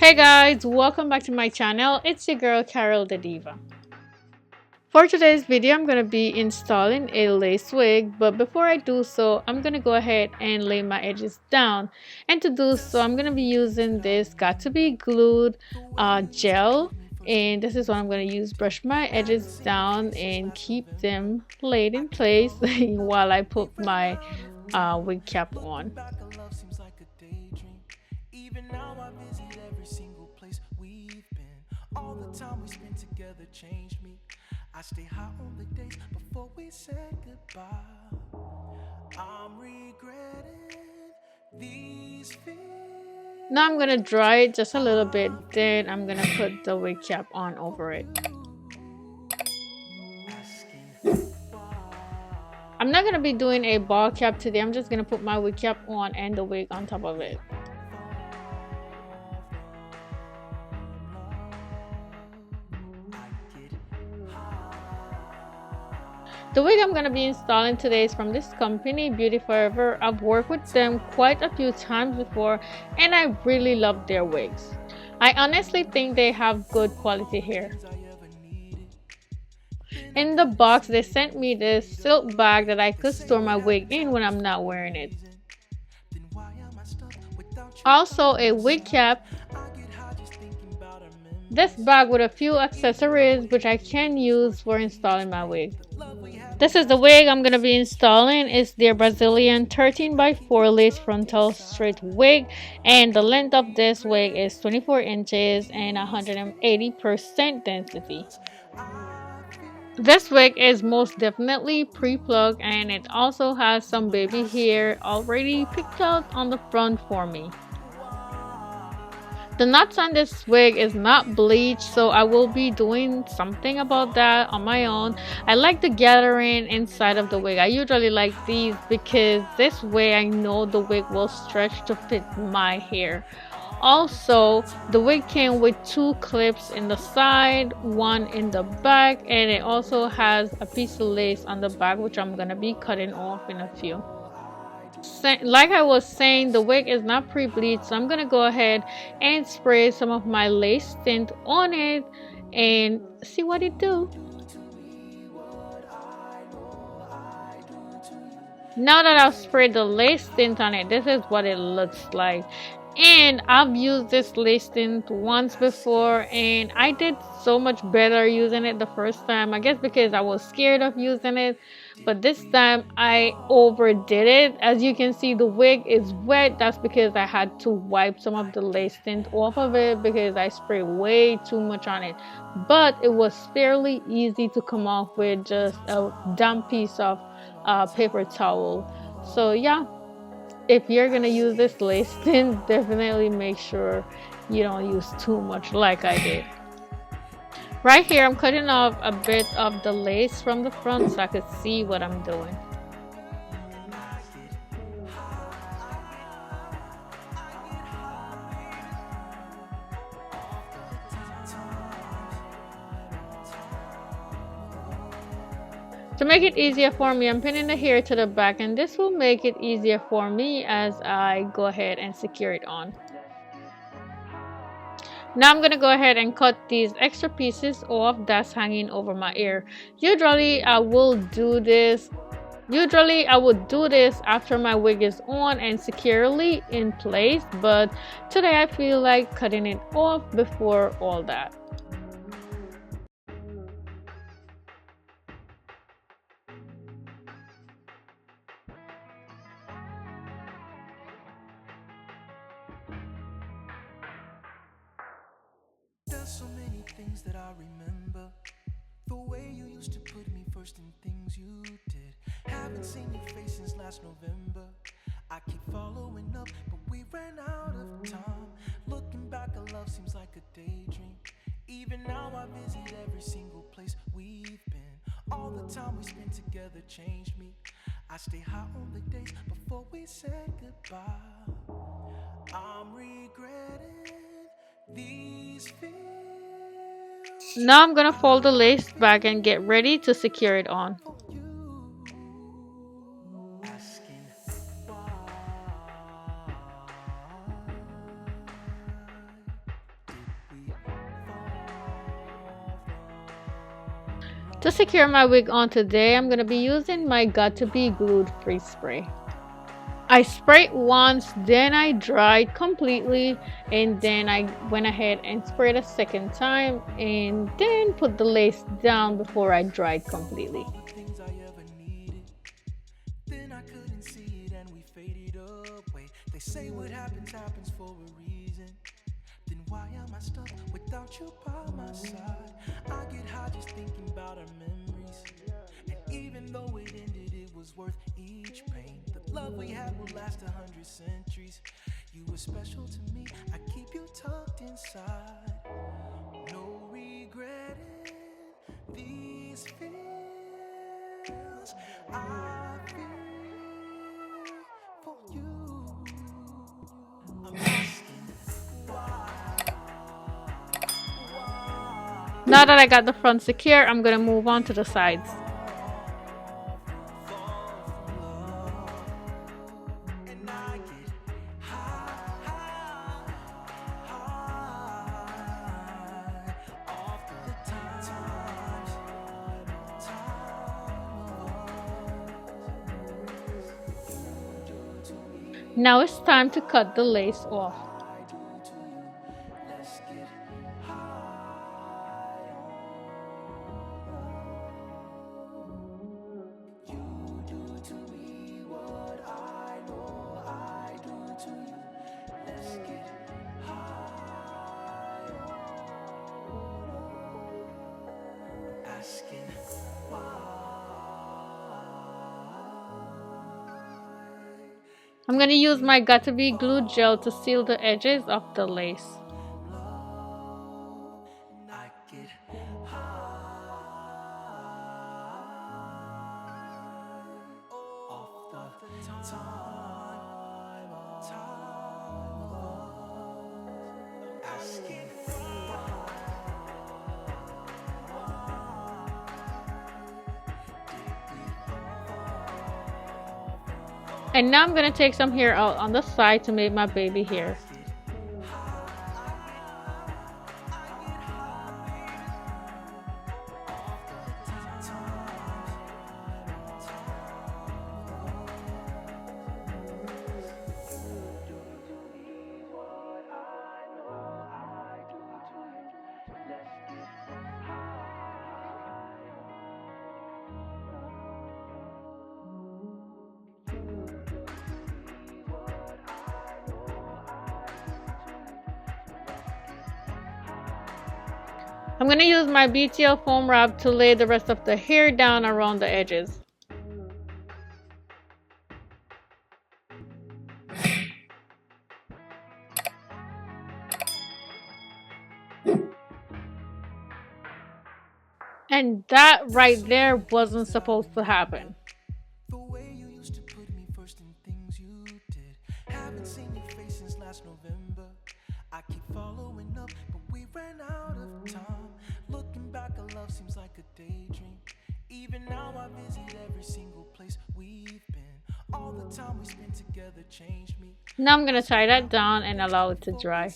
Hey guys, welcome back to my channel. It's your girl Carol the Diva. For today's video, I'm going to be installing a lace wig, but before I do so, I'm going to go ahead and lay my edges down. And to do so, I'm going to be using this got to be glued gel, and this is what I'm going to use. Brush my edges down and keep them laid in place while I put my wig cap on. Even now I visit every single place we've been. All the time we spent together changed me. I stay high on the days before we said goodbye. I'm regretting these feelings. Now I'm gonna dry it just a little bit, then I'm gonna put the wig cap on over it. I'm not gonna be doing a ball cap today. I'm just gonna put my wig cap on and the wig on top of it. The wig I'm going to be installing today is from this company, Beauty Forever. I've worked with them quite a few times before and I really love their wigs. I honestly think they have good quality hair. In the box, they sent me this silk bag that I could store my wig in when I'm not wearing it. Also, a wig cap. This bag with a few accessories which I can use for installing my wig. This is the wig I'm going to be installing. It's their Brazilian 13x4 lace frontal straight wig, and the length of this wig is 24 inches and 180% density. This wig is most definitely pre-plucked, and it also has some baby hair already picked out on the front for me. The knots on this wig is not bleached, so I will be doing something about that on my own. I like the gathering inside of the wig. I usually like these because this way I know the wig will stretch to fit my hair. Also, the wig came with 2 clips in the side, 1 in the back, and it also has a piece of lace on the back which I'm going to be cutting off in a few. Like I was saying, the wig is not pre-bleached, so I'm gonna go ahead and spray some of my lace tint on it and see what it do. Now that I've sprayed the lace tint on it, this is what it looks like. And I've used this lace tint once before and I did so much better using it the first time. I guess because I was scared of using it, but this time I overdid it. As you can see, the wig is wet. That's because I had to wipe some of the lace tint off of it because I sprayed way too much on it. But it was fairly easy to come off with just a damp piece of paper towel. So yeah, if you're gonna use this lace tint, definitely make sure you don't use too much like I did. Right here, I'm cutting off a bit of the lace from the front so I could see what I'm doing. To make it easier for me, I'm pinning the hair to the back, and this will make it easier for me as I go ahead and secure it on. Now I'm going to go ahead and cut these extra pieces off that's hanging over my ear. Usually I would do this after my wig is on and securely in place, but today I feel like cutting it off before all that. There's so many things that I remember. The way you used to put me first in things you did. Haven't seen your face since last November. I keep following up, but we ran out of time. Looking back, our love seems like a daydream. Even now I visit every single place we've been. All the time we spent together changed me. I stay high on the days before we said goodbye. I'm regretting these feelings. Now I'm gonna fold the lace back and get ready to secure it on. To secure my wig on today, I'm going to be using my Got To Be Glued Freeze Spray. I sprayed once, then I dried completely, and then I went ahead and sprayed a second time, and then put the lace down before I dried completely. Say what happens for a reason. Then why am I stuck without you by my side? I get high just thinking about our memories. And even though it ended, it was worth each pain. The love we had will last 100 centuries. You were special to me, I keep you tucked inside. No regretting these feels I feel for you. Now that I got the front secure, I'm going to move on to the sides. Now it's time to cut the lace off. I'm going to use my Got To Be Glue gel to seal the edges of the lace. And now I'm going to take some hair out on the side to make my baby hair. I'm going to use my BTL foam wrap to lay the rest of the hair down around the edges. And that right there wasn't supposed to happen. The way you used to put me first in things you did. Haven't seen your face since last November. I keep following up, but we ran out of time. Looking back, our love seems like a daydream. Even now I visit every single place we've been. All the time we spent together changed me. Now I'm going to tie that down and allow it to dry.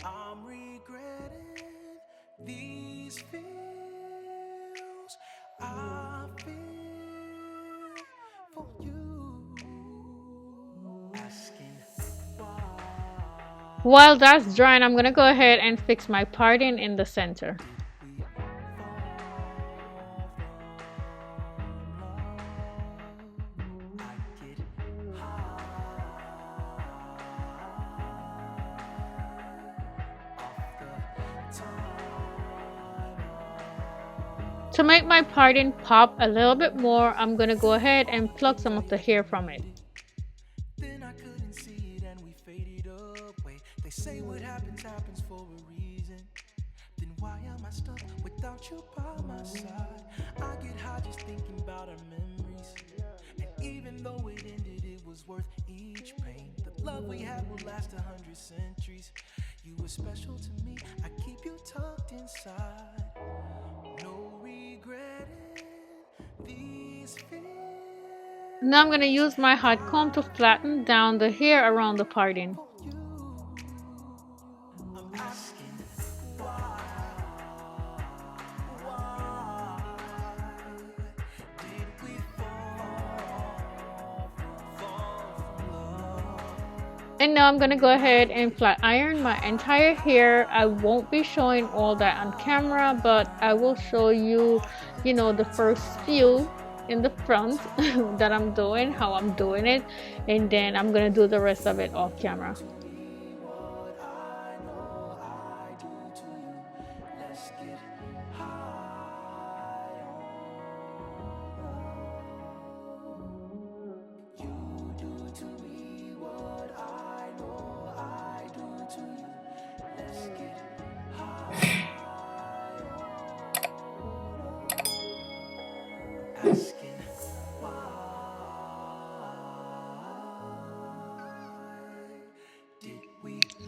I'm regretting these feels I feel for you. Asking While that's drying, I'm going to go ahead and fix my parting in the center. To make my parting pop a little bit more, I'm going to go ahead and pluck some of the hair from it. Then I couldn't see it and we faded away. They say what happens for a reason. Then why am I stuck without you by my side? I get high just thinking about our memories. And even though it ended, it was worth each pain. The love we had will last 100 centuries. You were special to me, I keep you tucked inside. No regretting these feelings. Now I'm going to use my hot comb to flatten down the hair around the parting. And now I'm gonna go ahead and flat iron my entire hair. I won't be showing all that on camera, but I will show you, the first few in the front that I'm doing, how I'm doing it, and then I'm gonna do the rest of it off camera.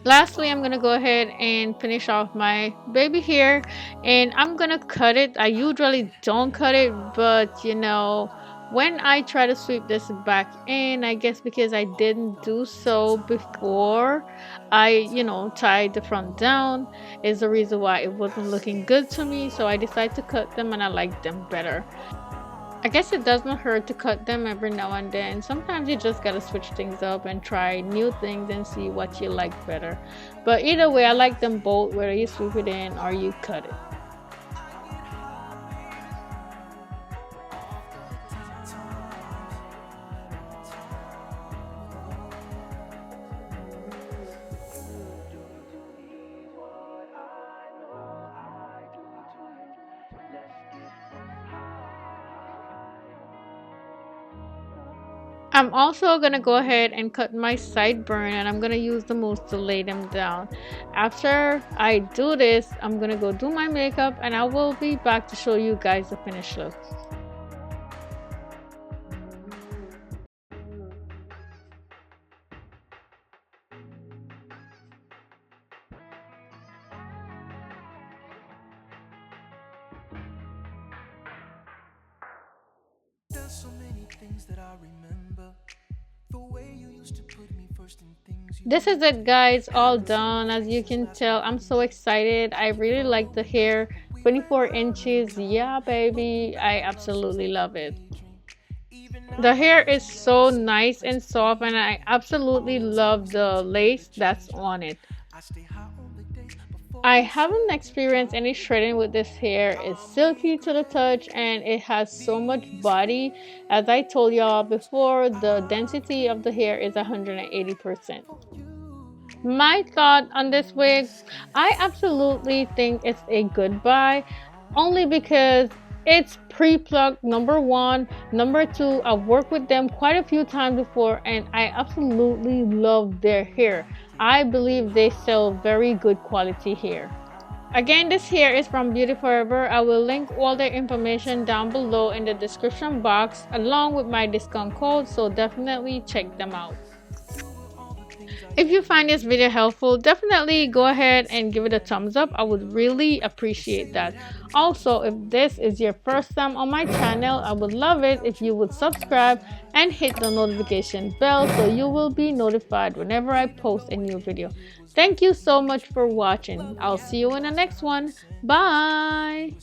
Lastly, I'm gonna go ahead and finish off my baby hair, and I'm gonna cut it. I usually don't cut it, but when I try to sweep this back in, I guess because I didn't do so before I tied the front down, is the reason why it wasn't looking good to me. So I decided to cut them, and I like them better. I guess it doesn't hurt to cut them every now and then. Sometimes you just gotta switch things up and try new things and see what you like better. But either way, I like them both, whether you sweep it in or you cut it. I'm also gonna go ahead and cut my sideburn, and I'm gonna use the mousse to lay them down. After I do this, I'm gonna go do my makeup, and I will be back to show you guys the finished look. There's so many things that I remember. The way you used to put me first in things you This is it, guys, all done. As you can tell, I'm so excited. I really like the hair. 24 inches, yeah baby, I absolutely love it. The hair is so nice and soft, and I absolutely love the lace that's on it. I stay high on the days before I the sun. haven't experienced any shredding with this hair. It's silky to the touch, and it has so much body. As I told y'all before, the density of the hair is 180%. My thought on this wig, I absolutely think it's a good buy, only because it's pre-plucked, number one. Number two, I've worked with them quite a few times before, and I absolutely love their hair. I believe they sell very good quality hair. Again, this hair is from Beauty Forever. I will link all their information down below in the description box along with my discount code, so definitely check them out. If you find this video helpful, definitely go ahead and give it a thumbs up. I would really appreciate that. Also, if this is your first time on my channel, I would love it if you would subscribe and hit the notification bell so you will be notified whenever I post a new video. Thank you so much for watching. I'll see you in the next one. Bye!